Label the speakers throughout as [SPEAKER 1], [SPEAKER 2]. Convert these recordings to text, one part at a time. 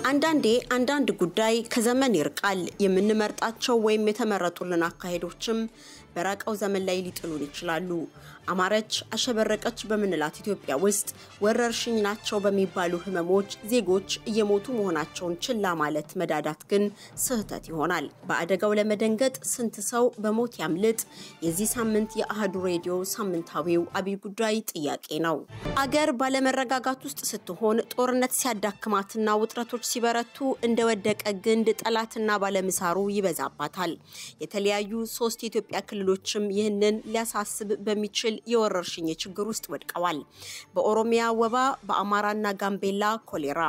[SPEAKER 1] አንዳንድ ጉዳይ ከዘመን ይርቃል የምንመርጣቸው ወይም የተመረጡልን አካሄዶችም በራቀው ዘመን ላይ ሊጥሉን ይችላሉ አማረች አሸበረቀች በመንላት ኢትዮጵያ ውስጥ ወረርሽኝ ናቸው በሚባሉ ህመሞች ዜጎች እየሞቱ መሆናቸውን ችላ ማለት መዳዳት ግን ስህተት ይሆናል በአደጋው ለመደንገጥ ስንት ሰው በሞት ያምልጥ የዚህ ሳምንት የአሃዱ ሬዲዮ ሳምንታዊው አብይ ጉዳይ ጥያቄ ነው አገር ባለመረጋጋት ውስጥ ስትሆን ጦርነት ሲያዳክማትና ውጥረቶች ሲበረቱ እንደወደቀ ግንድ ጠላትና ባለምሳሩ ይበዛባታል የተለያዩ ሶስት የኢትዮጵያ ክልሎችም ይህንን ሊያሳስብ በሚችል የወረርሽኝ ችግር ውስጥ ወድቀዋል በኦሮሚያ ወባ በአማራና ጋምቤላ ኮሌራ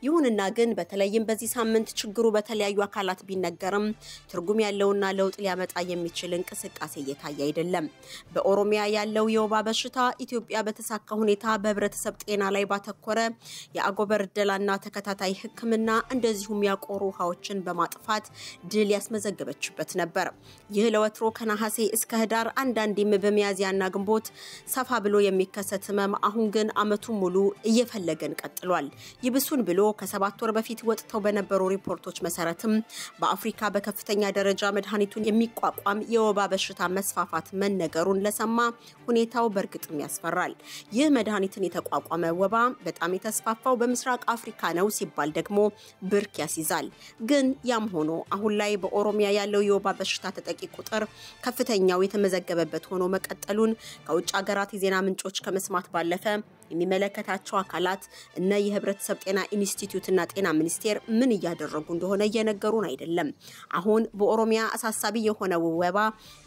[SPEAKER 1] ይሁንና ግን በተለይም በዚህ ሳምንት ችግሩ በተለያዩ አካላት ቢነገርም ትርጉም ያለውና ለውጥ ሊያመጣ የሚችል እንቅስቃሴ እየታየ አይደለም በኦሮሚያ ያለው የወባ በሽታ ኢትዮጵያ በተሳካ ሁኔታ በህብረተሰብ ጤና ላይ ባተኮረ የአጎበር ደላና ተከታታይ ህክምና እንደዚሁም ያቆሩ ውሃዎችን በማጥፋት ድል ያስመዘገበችበት ነበር ይህ ለወትሮ ከነሐሴ እስከ ህዳር አንዳንዴም በሚያዝያና ግንቦት ሰፋ ብሎ የሚከሰት ህመም አሁን ግን አመቱን ሙሉ እየፈለገን ቀጥሏል ይብሱን ብሎ ከ7 ወር በፊት ወጥተው በነበሩ ሪፖርቶች መሰረትም በአፍሪካ በከፍተኛ ደረጃ መድኃኒቱን የሚቋቋም የወባ በሽታ መስፋፋት መነገሩን ለሰማ ሁኔታው በርግጥም ያስፈራል ይህ መድኃኒትን የተቋቋመ ወባ በጣም የተስፋፋው በምስራቅ አፍሪካ ነው ሲባል ደግሞ ብርክ ያስይዛል ግን ያም ሆኖ አሁን ላይ በኦሮሚያ ያለው የወባ በሽታ ተጠቂ ቁጥር ከፍተኛው የተመዘገበበት ሆኖ መቀጠሉን ከውጭ ሀገራት የዜና ምንጮች ከመስማት ባለፈ የሚመለከታቸው አካላት እና የህብረተሰብ ጤና ኢንስቲትዩትና ጤና ሚኒስቴር ምን እያደረጉ እንደሆነ እየነገሩን አይደለም አሁን በኦሮሚያ አሳሳቢ የሆነ ወባ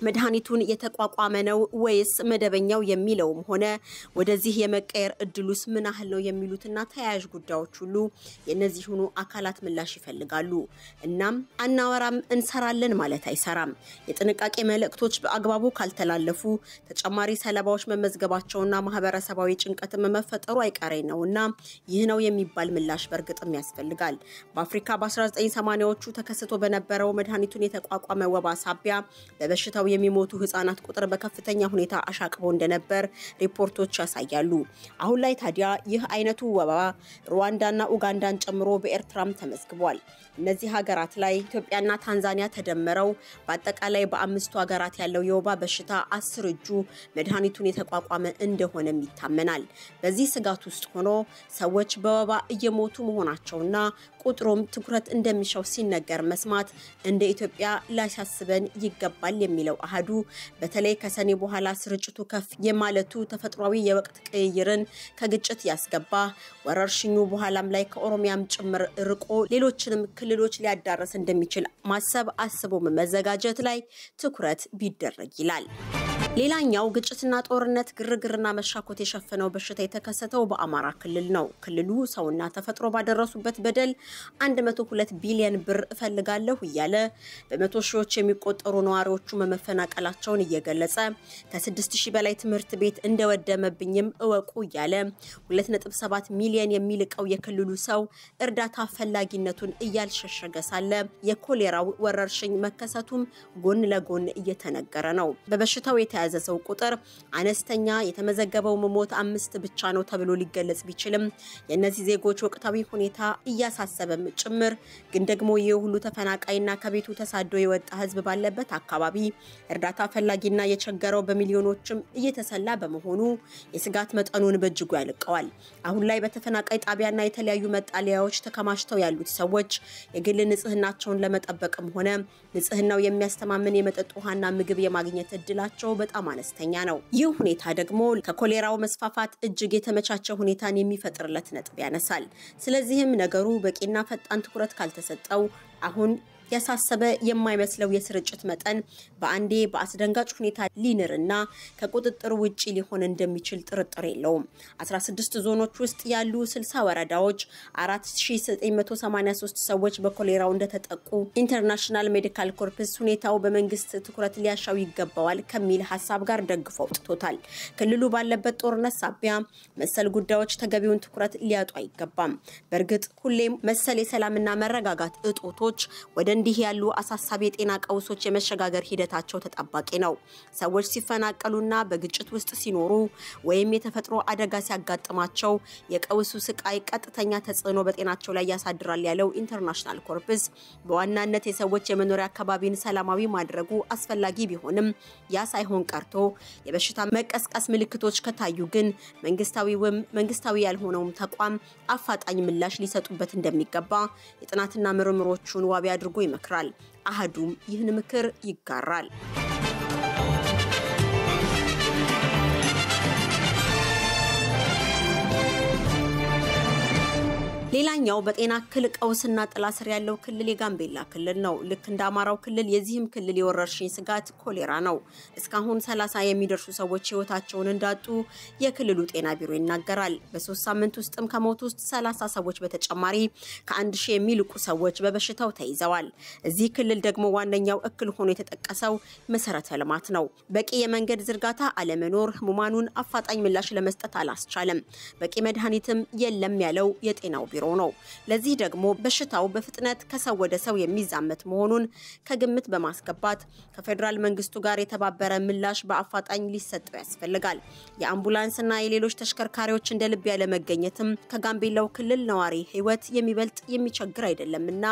[SPEAKER 1] መድኃኒቱን የተቋቋመ ነው ወይስ መደበኛው የሚለውም ሆነ ወደዚህ የመቀየር እድሉስ ምን ያህል ነው የሚሉትና ተያያዥ ጉዳዮች ሁሉ የነዚህኑ አካላት ምላሽ ይፈልጋሉ እናም አናወራም እንሰራለን ማለት አይሰራም የጥንቃቄ መልእክቶች በአግባቡ ካልተላለፉ ተጨማሪ ሰለባዎች መመዝገባቸውና ማህበረሰባዊ ጭንቀት መፈጠሩ አይቀሬ ነውና ይህ ነው የሚባል ምላሽ በርግጥም ያስፈልጋል በአፍሪካ በ1980ዎቹ ተከስቶ በነበረው መድኃኒቱን የተቋቋመ ወባ ሳቢያ በበሽታው የሚሞቱ ህፃናት ቁጥር በከፍተኛ ሁኔታ አሻቅቦ እንደነበር ሪፖርቶች ያሳያሉ አሁን ላይ ታዲያ ይህ አይነቱ ወባ ሩዋንዳና ኡጋንዳን ጨምሮ በኤርትራም ተመዝግቧል እነዚህ ሀገራት ላይ ኢትዮጵያና ታንዛኒያ ተደምረው በአጠቃላይ በአምስቱ ሀገራት ያለው የወባ በሽታ 10 እጁ መድኃኒቱን የተቋቋመ እንደሆነ ይታመናል በዚህ ስጋት ውስጥ ሆኖ ሰዎች በወባ እየሞቱ መሆናቸውና ቁጥሩም ትኩረት እንደሚሻው ሲነገር መስማት እንደ ኢትዮጵያ ላያሳስበን ይገባል የሚለው አሃዱ በተለይ ከሰኔ በኋላ ስርጭቱ ከፍ የማለቱ ተፈጥሯዊ የወቅት ቅይርን ከግጭት ያስገባ ወረርሽኙ በኋላም ላይ ከኦሮሚያም ጭምር ርቆ ሌሎችንም ክልሎች ሊያዳርስ እንደሚችል ማሰብ አስቦ መዘጋጀት ላይ ትኩረት ቢደረግ ይላል ሌላኛው ግጭትና ጦርነት ግርግርና መሻኮት የሸፈነው በሽታ የተከሰተው በአማራ ክልል ነው ክልሉ ሰውና ተፈጥሮ ባደረሱበት በደል 102 ቢሊዮን ብር እፈልጋለሁ ይያለ በመቶ ሺዎች የሚቆጠሩ ነዋሪዎቹ መፈናቀላቸውን እየገለጸ ከ6000 በላይ ትምህርት ቤት እንደወደመብኝም እወቁ ይያለ 2.7 ሚሊዮን የሚልቀው የክልሉ ሰው እርዳታ ፈላጊነቱን እያልሸሸገ ሳለ የኮሌራው ወረርሽኝ መከሰቱም ጎን ለጎን እየተነገረ ነው በበሽታው የተያዘ ሰው ቁጥር አነስተኛ የተመዘገበው መሞት 5 ብቻ ነው ተብሎ ሊገለጽ ቢችልም የነዚህ ዜጎች ወቅታዊ ሁኔታ እያሳሰበም ጭምር ግን ደግሞ የሁሉ ተፈናቃይና ከቤቱ ተሳዶ የወጣ ህዝብ ባለበት አካባቢ እርዳታ ፈላጊና የቸገረው በሚሊዮኖችም እየተሰላ በመሆኑ የስጋት መጠኑን በእጅጉ ያልቀዋል አሁን ላይ በተፈናቃይ ጣቢያና የተለያዩ መጣሊያዎች ተከማሽተው ያሉት ሰዎች የግል ንጽህናቸውን ለመጠበቅም ሆነ ንጽህናው የሚያስተማምን የመጠጥ ውሃና ምግብ የማግኘት እድላቸው በጣም አነስተኛ ነው ይህ ሁኔታ ደግሞ ከኮሌራው መስፋፋት እጅግ የተመቻቸ ሁኔታን የሚፈጥርለት ነጥብ ያነሳል ስለዚህም ነገሩ በቂና ፈጣን ትኩረት ካልተሰጠው አሁን ያሳሰበ የማይመስለው የስርጭት መጠን በአንዴ በአስደንጋጭ ሁኔታ ሊንርና ከቁጥጥር ውጪ ሊሆን እንደሚችል ጥርጥር የለውም 16 ዞኖች ውስጥ ያሉ 60 ወረዳዎች 4983 ሰዎች በኮሌራው እንደተጠቁ ኢንተርናሽናል ሜዲካል ኮርፕስ ሁኔታው በመንግስት ትኩረት ሊያሻው ይገባዋል ከሚል ሐሳብ ጋር ደግፈው አውጥቶታል ክልሉ ባለበት ጦርነት ሳቢያ መሰል ጉዳዮች ተገቢውን ትኩረት ሊያጡ አይገባም በርግጥ ሁሌም መሰል የሰላምና መረጋጋት እጦቶች ወደ እንዲህ ያሉ አሳሳቢ የጤና ቀውሶች የመሸጋገር ሂደታቸው ተጣባቂ ነው። ሰዎች ሲፈናቀሉና በግጭት ውስጥ ሲኖሩ ወይም የተፈጥሮ አደጋ ሲያጋጥማቸው የቀውሱ ስቃይ ቀጥተኛ ተጽዕኖ በጤናቸው ላይ ያሳድራል ያለው ኢንተርናሽናል ኮርፕስ በዋናነት የሰዎች የመኖሪያ አካባቢን ሰላማዊ ማድረጉ አስፈላጊ ቢሆንም ያ ሳይሆን ቀርቶ የበሽታ መቀስቀስ ምልክቶች ከታዩ ግን መንግስታዊ ያልሆነውም ተቋም አፋጣኝ ምላሽ ሊሰጡበት እንደሚገባ የጥናትና ምርምሮቹን ዋቢ አድርጎ ይመክራል። አሃዱም ይህን ምክር ይጋራል። ሌላኛው በጤና እክል ቀውስና ጥላ ስር ያለው ክልል የጋምቤላ ክልል ነው። ልክ እንደ አማራው ክልል የዚህም ክልል የወረርሽኝ ስጋት ኮሌራ ነው። እስካሁን 30 የሚደርሱ ሰዎች ህይወታቸውን እንዳጡ የክልሉ ጤና ቢሮ ይናገራል። በ3 ሳምንት ውስጥም ከሞቱ ውስጥ 30 ሰዎች በተጨማሪ ከ1000 የሚልቁ ሰዎች በበሽታው ተይዘዋል። እዚህ ክልል ደግሞ ዋነኛው እክል ሆኖ የተጠቀሰው መሰረተ ልማት ነው። በቂ የመንገድ ዝርጋታ አለመኖር ህሙማኑን አፋጣኝ ምላሽ ለመስጠት አላስቻለም። በቂ መድኃኒትም የለም ያለው የጤናው ቢሮ ነው። ለዚህ ደግሞ በሽታው በፍጥነት ከሰው ወደ ሰው የሚዛመት መሆኑን ከግምት በማስገባት ከፌደራል መንግስቱ ጋር የተባበረ ምላሽ በአፋጣኝ ሊሰጠው ያስፈልጋል። የአምቡላንስና የሌሎች ተሽከርካሪዎች እንደ ልብ ያለ መገኘትም ከጋምቤላው ክልል ነዋሪ ህይወት የሚበልጥ የሚቸግር አይደለምና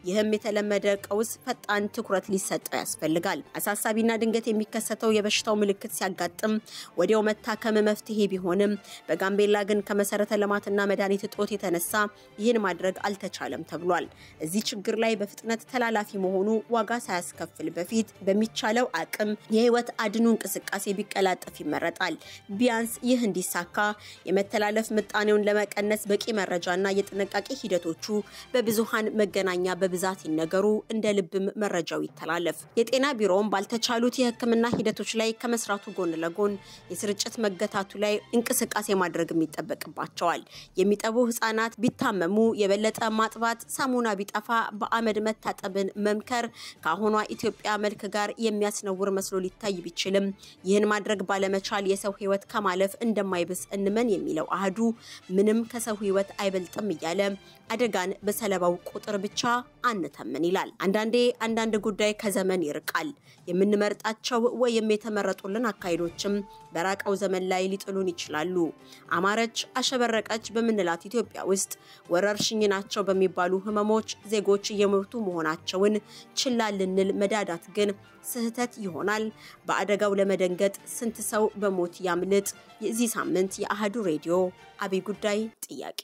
[SPEAKER 1] ይህም የተለመደ ቀውስ ፈጣን ትኩረት ሊሰጠው ያስፈልጋል። አሳሳቢና ድንገት የሚከሰተው የበሽታው ምልክት ሲያጋጥም ወዲያው መታከም መፍትሄ ቢሆንም በጋምቤላ ግን ከመሰረተ ልማትና መድኃኒት እጦት የተነሳ ይህን ማድረግ አልተቻለም ተብሏል። እዚህ ችግር ላይ በፍጥነት ተላላፊ መሆኑ ዋጋ ሳያስከፍል በፊት በሚቻለው አቅም የህይወት አድኑ እንቅስቃሴ ቢቀላጠፍ ይመረጣል። ቢያንስ ይህ እንዲሳካ የመተላለፍ ምጣኔውን ለመቀነስ በቂ መረጃና የጥንቃቄ ሂደቶቹ በብዙሃን መገናኛ በብዛት ይነገሩ፣ እንደ ልብም መረጃው ይተላለፍ። የጤና ቢሮም ባልተቻሉት የህክምና ሂደቶች ላይ ከመስራቱ ጎን ለጎን የስርጭት መገታቱ ላይ እንቅስቃሴ ማድረግ የሚጠበቅባቸዋል። የሚጠቡ ህፃናት ቢታመሙ የበለጠ ማጥባት፣ ሳሙና ቢጠፋ በአመድ መታጠብን መምከር ከአሁኗ ኢትዮጵያ መልክ ጋር የሚያስነውር መስሎ ሊታይ ቢችልም ይህን ማድረግ ባለመቻል የሰው ህይወት ከማለፍ እንደማይብስ እንመን የሚለው አሃዱ ምንም ከሰው ህይወት አይበልጥም እያለ አደጋን በሰለባው ቁጥር ብቻ አንተመን ይላል። አንዳንድ ጉዳይ ከዘመን ይርቃል። የምንመርጣቸው ወይም የተመረጡልን አካሄዶችም በራቀው ዘመን ላይ ሊጥሉን ይችላሉ። አማረች አሸበረቀች በምንላት ኢትዮጵያ ውስጥ ወረርሽኝ ናቸው በሚባሉ ህመሞች ዜጎች እየሞቱ መሆናቸውን ችላ ልንል መዳዳት ግን ስህተት ይሆናል። በአደጋው ለመደንገጥ ስንት ሰው በሞት ያምልጥ? የዚህ ሳምንት የአሃዱ ሬዲዮ አብይ ጉዳይ ጥያቄ